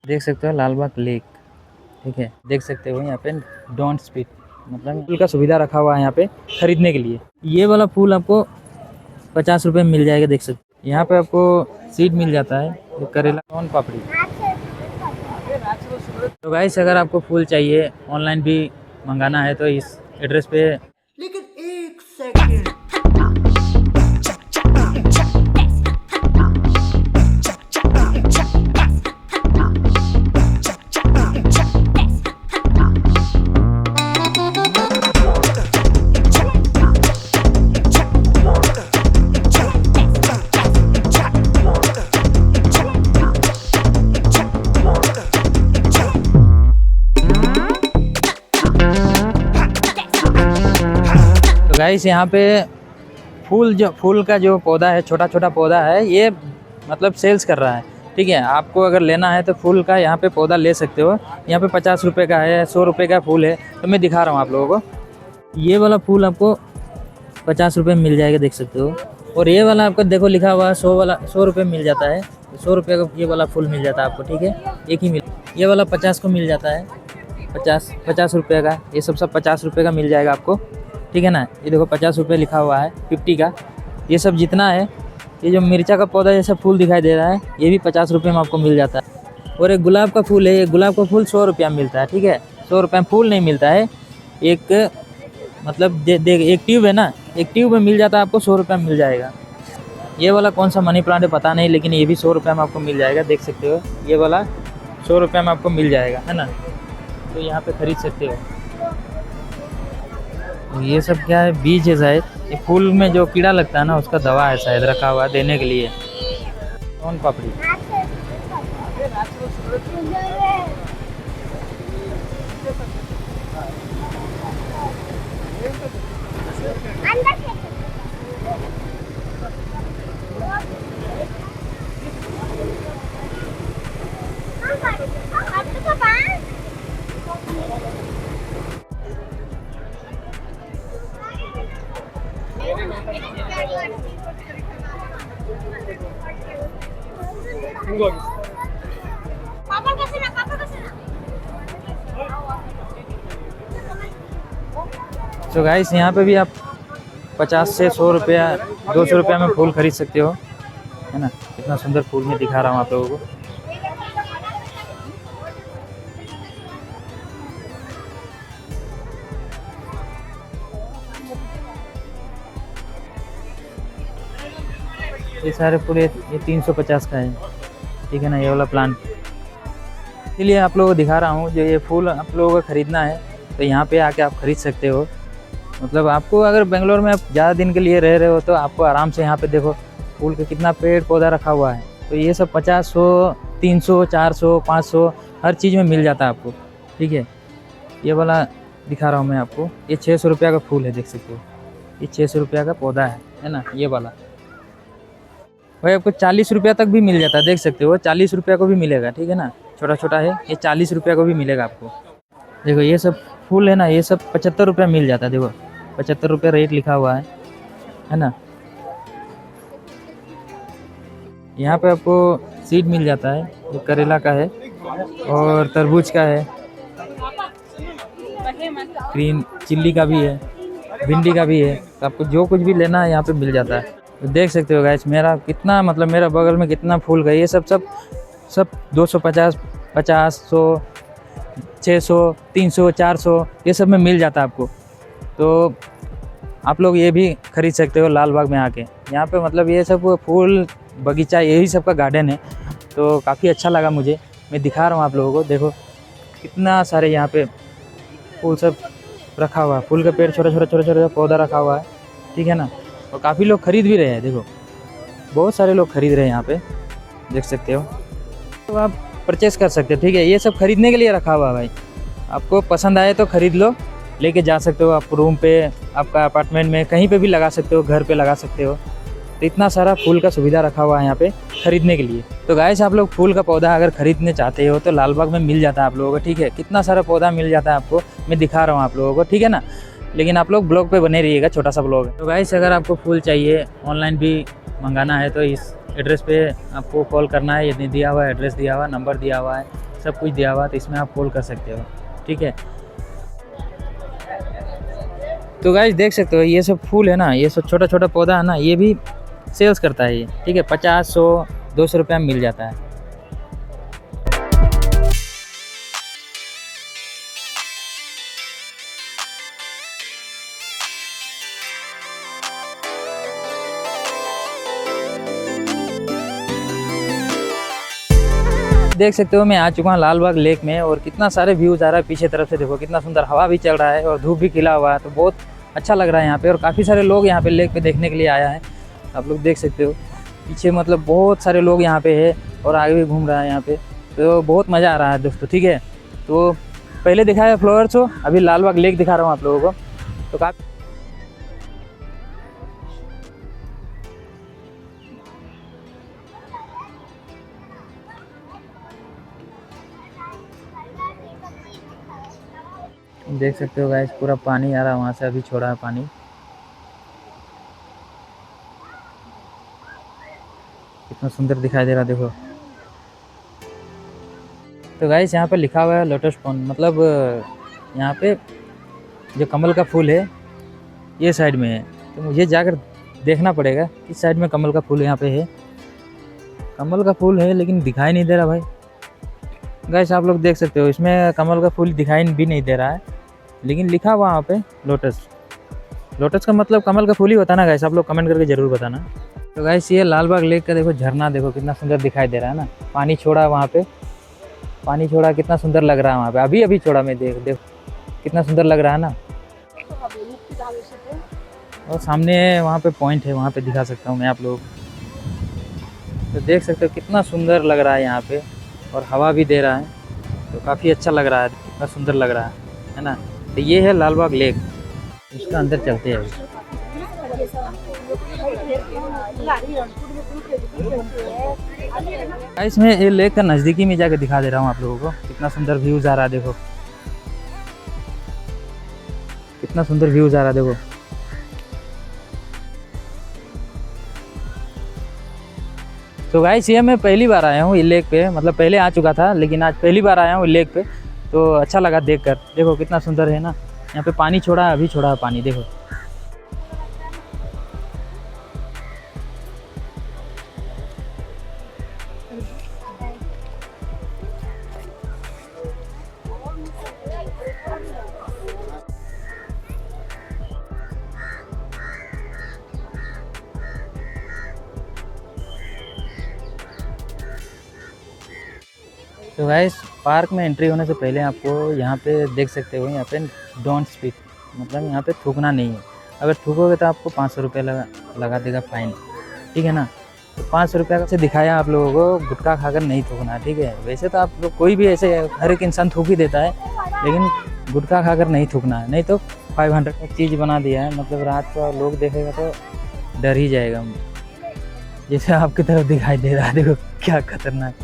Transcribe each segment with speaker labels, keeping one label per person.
Speaker 1: देख सकते हो लालबाग लेक, ठीक है। देख सकते हो यहाँ पे डोंट स्पीड, मतलब फूल का सुविधा रखा हुआ है यहाँ पे खरीदने के लिए। ये वाला फूल आपको 50 रुपये में मिल जाएगा, देख सकते हो। यहाँ पे आपको सीड मिल जाता है, ये करेला सोन पापड़ी। तो गाइस अगर आपको फूल चाहिए, ऑनलाइन भी मंगाना है तो इस एड्रेस पे।
Speaker 2: लेकिन एक सेकंड,
Speaker 1: तो गाइस यहाँ पे फूल का जो पौधा है, छोटा छोटा पौधा है, ये मतलब सेल्स कर रहा है, ठीक है। आपको अगर लेना है तो फूल का यहाँ पे पौधा ले सकते हो। यहाँ पे 50 रुपये का है, 100 रुपये का फूल है। तो मैं दिखा रहा हूँ आप लोगों को। ये वाला फूल आपको 50 रुपये में मिल जाएगा, देख सकते हो। और ये वाला आपको देखो लिखा हुआ है 100 रुपये में मिल जाता है। 100 रुपये का ये वाला फूल मिल जाता है आपको, ठीक है। एक ही मिल, ये वाला 50 को मिल जाता है, 50 रुपये का। ये सब 50 रुपये का मिल जाएगा आपको, ठीक है ना। ये देखो 50 रुपये लिखा हुआ है, 50 का। ये सब जितना है, ये जो मिर्चा का पौधा जैसा फूल दिखाई दे रहा है, ये भी 50 रुपये में आपको मिल जाता है। और एक गुलाब का फूल है, ये गुलाब का फूल 100 रुपया में मिलता है, ठीक है। 100 रुपये में फूल नहीं मिलता है, एक मतलब एक ट्यूब है ना, एक ट्यूब में मिल जाता है आपको, 100 रुपये में मिल जाएगा। ये वाला कौन सा मनी प्लांट है पता नहीं, लेकिन ये भी 100 रुपये में आपको मिल जाएगा, देख सकते हो। ये वाला 100 रुपये में आपको मिल जाएगा, है ना। तो यहाँ पे खरीद सकते हो। ये सब क्या है, बीज है शायद। ये फूल में जो कीड़ा लगता है ना, उसका दवा है शायद रखा हुआ देने के लिए। सोन पापड़ी। तो गाइस यहाँ पे भी आप 50 से 100 रुपया, 200 रुपया में फूल खरीद सकते हो, है ना। इतना सुंदर फूल मैं दिखा रहा हूँ आप लोगों को। ये सारे फूल ये 350 का है, ठीक है ना। ये वाला प्लांट इसलिए आप लोगों को दिखा रहा हूँ। जो ये फूल आप लोगों को ख़रीदना है तो यहाँ पे आके आप खरीद सकते हो। मतलब आपको अगर बेंगलोर में आप ज़्यादा दिन के लिए रह रहे हो तो आपको आराम से यहाँ पे देखो फूल का कितना पेड़ पौधा रखा हुआ है। तो ये सब 50, 100, 300, 400, 500 हर चीज़ में मिल जाता है आपको, ठीक है। ये वाला दिखा रहा हूँ मैं आपको, ये 600 रुपया का फूल है, देख सकते हो। ये 600 रुपया का पौधा है ना। ये वाला भाई आपको 40 रुपया तक भी मिल जाता है, देख सकते हो। 40 रुपया को भी मिलेगा, ठीक है ना। छोटा छोटा है, ये 40 रुपया को भी मिलेगा आपको। देखो ये सब फूल है ना, ये सब 75 रुपया मिल जाता है। देखो 75 रुपया रेट लिखा हुआ है ना। यहाँ पे आपको सीड मिल जाता है, ये करेला का है और तरबूज का है, ग्रीन चिल्ली का भी है, भिंडी का भी है। तो आपको जो कुछ भी लेना है यहाँ पे मिल जाता है। तो देख सकते हो गाइस मेरा कितना, मतलब मेरा बगल में कितना फूल का। ये सब 250, 50, 100, 600, 300, 400 ये सब में मिल जाता है आपको। तो आप लोग ये भी खरीद सकते हो लालबाग में आके। यहाँ पे मतलब ये सब फूल बगीचा, यही सब का गार्डन है। तो काफ़ी अच्छा लगा मुझे, मैं दिखा रहा हूँ आप लोगों को। देखो कितना सारे यहाँ पे फूल सब रखा हुआ है। फूल का पेड़ छोटा छोटा पौधा रखा हुआ है, ठीक है ना। और काफ़ी लोग खरीद भी रहे हैं, देखो बहुत सारे लोग खरीद रहे हैं यहाँ पे, देख सकते हो। तो आप परचेस कर सकते हो, ठीक है। ये सब खरीदने के लिए रखा हुआ है भाई। आपको पसंद आए तो ख़रीद लो, लेके जा सकते हो आप रूम पे, आपका अपार्टमेंट में, कहीं पे भी लगा सकते हो, घर पे लगा सकते हो। तो इतना सारा फूल का सुविधा रखा हुआ है यहाँ पे खरीदने के लिए। तो गाइस आप लोग फूल का पौधा अगर खरीदने चाहते हो तो लालबाग में मिल जाता है आप लोगों को, ठीक है। कितना सारा पौधा मिल जाता है आपको, मैं दिखा रहा हूँ आप लोगों को, ठीक है ना। लेकिन आप लोग ब्लॉग पे बने रहिएगा, छोटा सा ब्लॉग है। तो गाइस अगर आपको फूल चाहिए, ऑनलाइन भी मंगाना है तो इस एड्रेस पे आपको कॉल करना है। ये दिया हुआ है, एड्रेस दिया हुआ है, नंबर दिया हुआ है, सब कुछ दिया हुआ, तो इसमें आप कॉल कर सकते हो, ठीक है। तो गाइस देख सकते हो ये सब फूल है ना, ये सब छोटा छोटा पौधा है ना, ये भी सेल्स करता है ये, ठीक है। 50, 100, 200 रुपये में मिल जाता है। देख सकते हो मैं आ चुका हूँ लाल बाग लेक में, और कितना सारे व्यूज़ आ रहा है पीछे तरफ से, देखो कितना सुंदर हवा भी चल रहा है और धूप भी खिला हुआ है, तो बहुत अच्छा लग रहा है यहाँ पे। और काफ़ी सारे लोग यहाँ पे लेक पे देखने के लिए आया है, आप लोग देख सकते हो पीछे, मतलब बहुत सारे लोग यहाँ पे है और आगे भी घूम रहा है यहाँ पे, तो बहुत मज़ा आ रहा है दोस्तों, ठीक है। तो पहले दिखाया फ्लावर शो, अभी लाल बाग लेक दिखा रहा हूँ आप लोगों को। तो काफ़ी देख सकते हो गाइस, पूरा पानी आ रहा है वहाँ से, अभी छोड़ा है पानी। कितना सुंदर दिखाई दे रहा है देखो। तो गाइस यहाँ पे लिखा हुआ है लोटस पॉन्ड, मतलब यहाँ पे जो कमल का फूल है ये साइड में है, तो मुझे जाकर देखना पड़ेगा किस साइड में कमल का फूल यहाँ पे है। कमल का फूल है लेकिन दिखाई नहीं दे रहा भाई। गाइस आप लोग देख सकते हो इसमें कमल का फूल दिखाई भी नहीं दे रहा है, लेकिन लिखा हुआ वहाँ पे लोटस। लोटस का मतलब कमल का फूल ही होता है ना गाइस, आप लोग कमेंट करके ज़रूर बताना। तो गाइस ये लाल बाग लेक का देखो झरना, देखो कितना सुंदर दिखाई दे रहा है ना, पानी छोड़ा है वहाँ पे, पानी छोड़ा, कितना सुंदर लग रहा है वहाँ पे, अभी अभी छोड़ा मैं, देख कितना सुंदर लग रहा है ना। और सामने वहाँ पे पॉइंट है, वहाँ पे दिखा सकता हूँ मैं आप लोग, तो देख सकते हो कितना सुंदर लग रहा है यहाँ पे, और हवा भी दे रहा है, तो काफ़ी अच्छा लग रहा है, कितना सुंदर लग रहा है ना। तो ये है लाल बाग लेक, इसका अंदर चलते हैं अभी। इसमें ये लेक का नज़दीकी में जाकर दिखा दे रहा हूँ आप लोगों को, कितना सुंदर व्यूज़ आ रहा है, देखो कितना सुंदर व्यूज़ आ रहा है देखो। तो गाइस ये मैं पहली बार आया हूँ ये लेक पे, मतलब पहले आ चुका था लेकिन आज पहली बार आया हूँ लेक पे, तो अच्छा लगा देखकर। देखो कितना सुंदर है ना, यहाँ पे पानी छोड़ा है, अभी छोड़ा है पानी, देखो। तो गाइस पार्क में एंट्री होने से पहले आपको यहाँ पे देख सकते हो, यहाँ पे डोंट स्पीक, मतलब यहाँ पे थूकना नहीं है। अगर थूकोगे तो आपको 500 रुपये लगा देगा फाइन, ठीक है ना। तो 500 रुपये से दिखाया आप लोगों को, गुटखा खाकर नहीं थूकना, ठीक है। वैसे तो आप लोग कोई भी ऐसे हर एक इंसान थूक ही देता है, लेकिन गुटखा खाकर नहीं थूकना है, नहीं तो 500 का चीज़ बना दिया है, मतलब रात को लोग देखेगा तो डर ही जाएगा। जैसे आपकी तरफ दिखाई दे रहा है, देखो क्या खतरनाक।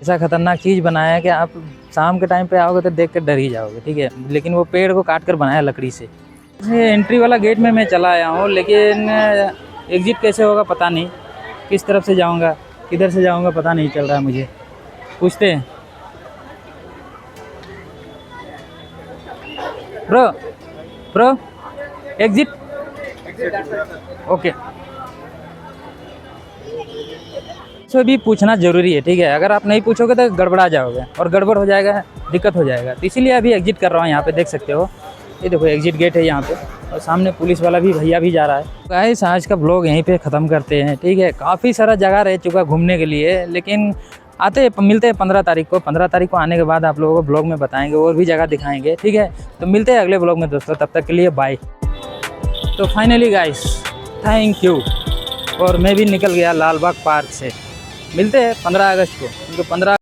Speaker 1: ऐसा खतरनाक चीज़ बनाया है कि आप शाम के टाइम पे आओगे तो देख कर डर ही जाओगे, ठीक है। लेकिन वो पेड़ को काट कर बनाया लकड़ी से। ये एंट्री वाला गेट में मैं चला आया हूँ, लेकिन एग्ज़िट कैसे होगा पता नहीं, किस तरफ से जाऊँगा, किधर से जाऊँगा पता नहीं चल रहा है मुझे। पूछते हैं ब्रो एग्ज़िट, ओके। तो भी पूछना ज़रूरी है, ठीक है। अगर आप नहीं पूछोगे तो गड़बड़ा जाओगे, और गड़बड़ हो जाएगा, दिक्कत हो जाएगा। तो इसीलिए अभी एग्जिट कर रहा हूँ, यहाँ पे देख सकते हो, ये देखो एग्जिट गेट है यहाँ पे, और सामने पुलिस वाला भी भैया भी जा रहा है। गाइस आज का ब्लॉग यहीं पे ख़त्म करते हैं, ठीक है। काफ़ी सारा जगह रह चुका घूमने के लिए, लेकिन मिलते हैं 15 तारीख को। 15 तारीख को आने के बाद आप लोगों को ब्लॉग में बताएंगे, और भी जगह दिखाएंगे, ठीक है। तो मिलते हैं अगले ब्लॉग में दोस्तों, तब तक के लिए बाय। तो फाइनली गाइस थैंक यू, और मैं भी निकल गया लाल बाग पार्क से। मिलते हैं 15 अगस्त को, क्योंकि 15